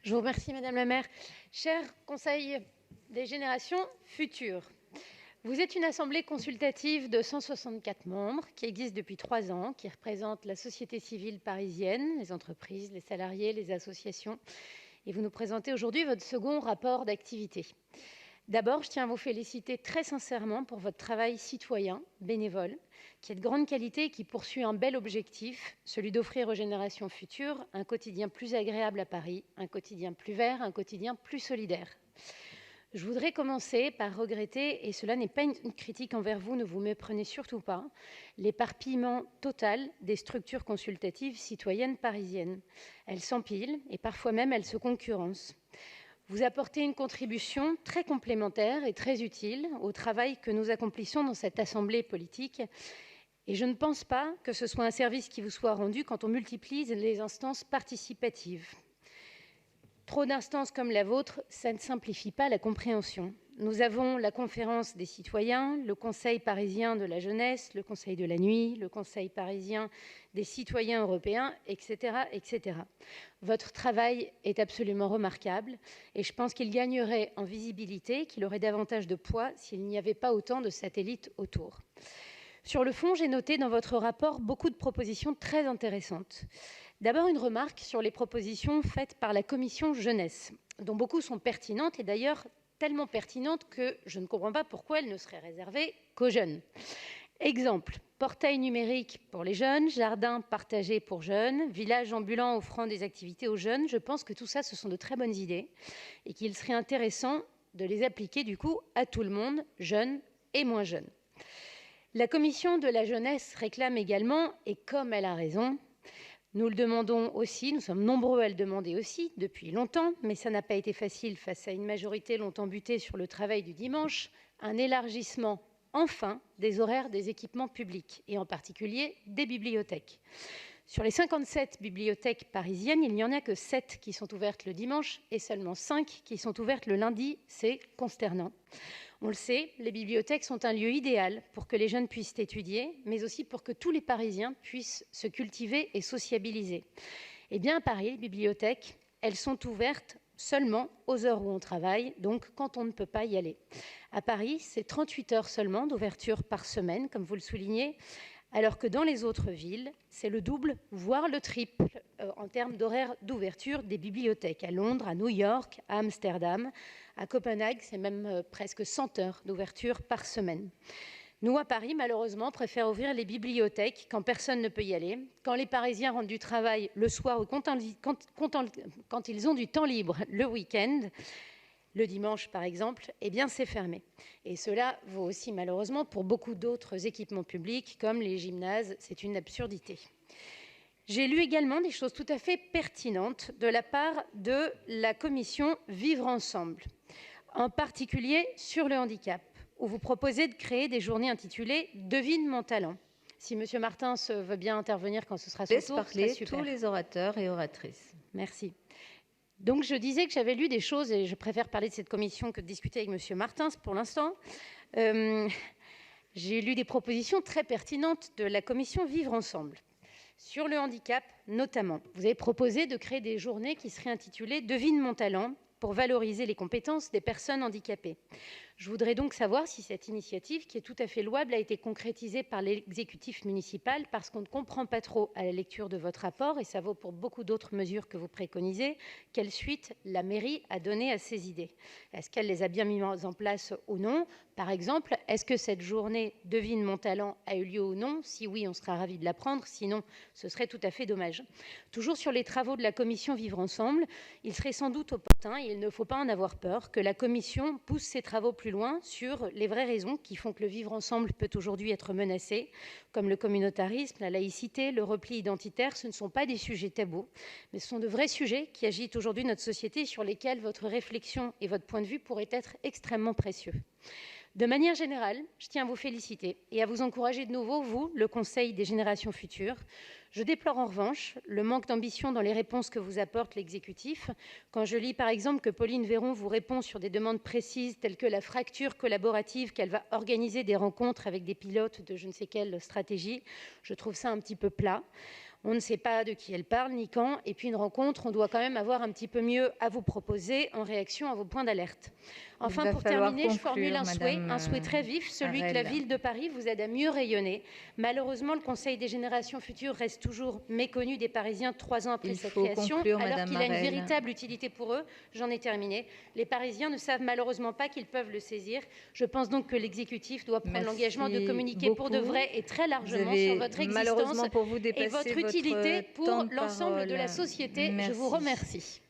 Je vous remercie, Madame la maire. Cher Conseil des générations futures, vous êtes une assemblée consultative de 164 membres qui existe depuis 3 ans, qui représente la société civile parisienne, les entreprises, les salariés, les associations. Et vous nous présentez aujourd'hui votre second rapport d'activité. D'abord, je tiens à vous féliciter très sincèrement pour votre travail citoyen, bénévole, qui est de grande qualité et qui poursuit un bel objectif, celui d'offrir aux générations futures un quotidien plus agréable à Paris, un quotidien plus vert, un quotidien plus solidaire. Je voudrais commencer par regretter, et cela n'est pas une critique envers vous, ne vous méprenez surtout pas, l'éparpillement total des structures consultatives citoyennes parisiennes. Elles s'empilent et parfois même elles se concurrencent. Vous apportez une contribution très complémentaire et très utile au travail que nous accomplissons dans cette assemblée politique. Et je ne pense pas que ce soit un service qui vous soit rendu quand on multiplie les instances participatives. Trop d'instances comme la vôtre, ça ne simplifie pas la compréhension. Nous avons la conférence des citoyens, le Conseil parisien de la jeunesse, le Conseil de la nuit, le Conseil parisien des citoyens européens, etc., etc. Votre travail est absolument remarquable et je pense qu'il gagnerait en visibilité, qu'il aurait davantage de poids s'il n'y avait pas autant de satellites autour. Sur le fond, j'ai noté dans votre rapport beaucoup de propositions très intéressantes. D'abord, une remarque sur les propositions faites par la commission jeunesse, dont beaucoup sont pertinentes et d'ailleurs tellement pertinentes que je ne comprends pas pourquoi elles ne seraient réservées qu'aux jeunes. Exemple, portail numérique pour les jeunes, jardin partagé pour jeunes, village ambulant offrant des activités aux jeunes. Je pense que tout ça, ce sont de très bonnes idées et qu'il serait intéressant de les appliquer du coup à tout le monde, jeunes et moins jeunes. La commission de la jeunesse réclame également, et comme elle a raison, nous le demandons aussi, nous sommes nombreux à le demander aussi depuis longtemps, mais ça n'a pas été facile face à une majorité longtemps butée sur le travail du dimanche, un élargissement enfin des horaires des équipements publics, et en particulier des bibliothèques. Sur les 57 bibliothèques parisiennes, il n'y en a que 7 qui sont ouvertes le dimanche et seulement 5 qui sont ouvertes le lundi. C'est consternant. On le sait, les bibliothèques sont un lieu idéal pour que les jeunes puissent étudier, mais aussi pour que tous les Parisiens puissent se cultiver et sociabiliser. Eh bien, à Paris, les bibliothèques, elles sont ouvertes seulement aux heures où on travaille, donc quand on ne peut pas y aller. À Paris, c'est 38 heures seulement d'ouverture par semaine, comme vous le soulignez, alors que dans les autres villes, c'est le double, voire le triple en termes d'horaire d'ouverture des bibliothèques. À Londres, à New York, à Amsterdam, à Copenhague, c'est même presque 100 heures d'ouverture par semaine. Nous, à Paris, malheureusement, préférons ouvrir les bibliothèques quand personne ne peut y aller, quand les Parisiens rentrent du travail le soir ou quand ils ont du temps libre le week-end. Le dimanche, par exemple, eh bien, c'est fermé. Et cela vaut aussi, malheureusement, pour beaucoup d'autres équipements publics, comme les gymnases. C'est une absurdité. J'ai lu également des choses tout à fait pertinentes de la part de la commission Vivre ensemble, en particulier sur le handicap, où vous proposez de créer des journées intitulées « Devine mon talent ». Si M. Martins veut bien intervenir quand ce sera son tour, parler tous les orateurs et oratrices. Merci. Donc je disais que j'avais lu des choses, et je préfère parler de cette commission que de discuter avec M. Martins pour l'instant. J'ai lu des propositions très pertinentes de la commission Vivre ensemble. Sur le handicap notamment, vous avez proposé de créer des journées qui seraient intitulées « Devine mon talent » pour valoriser les compétences des personnes handicapées. Je voudrais donc savoir si cette initiative, qui est tout à fait louable, a été concrétisée par l'exécutif municipal, parce qu'on ne comprend pas trop à la lecture de votre rapport, et ça vaut pour beaucoup d'autres mesures que vous préconisez, quelle suite la mairie a donné à ces idées. Est-ce qu'elle les a bien mises en place ou non? Par exemple, est-ce que cette journée Devine mon talent a eu lieu ou non? Si oui, on sera ravis de l'apprendre, sinon ce serait tout à fait dommage. Toujours sur les travaux de la commission Vivre ensemble, il serait sans doute opportun, et il ne faut pas en avoir peur, que la commission pousse ses travaux plus loin sur les vraies raisons qui font que le vivre ensemble peut aujourd'hui être menacé, comme le communautarisme, la laïcité, le repli identitaire. Ce ne sont pas des sujets tabous, mais ce sont de vrais sujets qui agitent aujourd'hui notre société, sur lesquels votre réflexion et votre point de vue pourraient être extrêmement précieux. De manière générale, je tiens à vous féliciter et à vous encourager de nouveau, vous, le Conseil des générations futures. Je déplore en revanche le manque d'ambition dans les réponses que vous apporte l'exécutif. Quand je lis par exemple que Pauline Véron vous répond sur des demandes précises telles que la fracture collaborative, qu'elle va organiser des rencontres avec des pilotes de je ne sais quelle stratégie, je trouve ça un petit peu plat. On ne sait pas de qui elle parle, ni quand. Et puis une rencontre, on doit quand même avoir un petit peu mieux à vous proposer en réaction à vos points d'alerte. Enfin, pour terminer, je formule un souhait très vif, celui que la ville de Paris vous aide à mieux rayonner. Malheureusement, le Conseil des générations futures reste toujours méconnu des Parisiens 3 ans après sa création, alors qu'il a une véritable utilité pour eux. J'en ai terminé. Les Parisiens ne savent malheureusement pas qu'ils peuvent le saisir. Je pense donc que l'exécutif doit prendre l'engagement de communiquer pour de vrai et très largement sur votre existence et votre utilité pour l'ensemble de la société. Je vous remercie.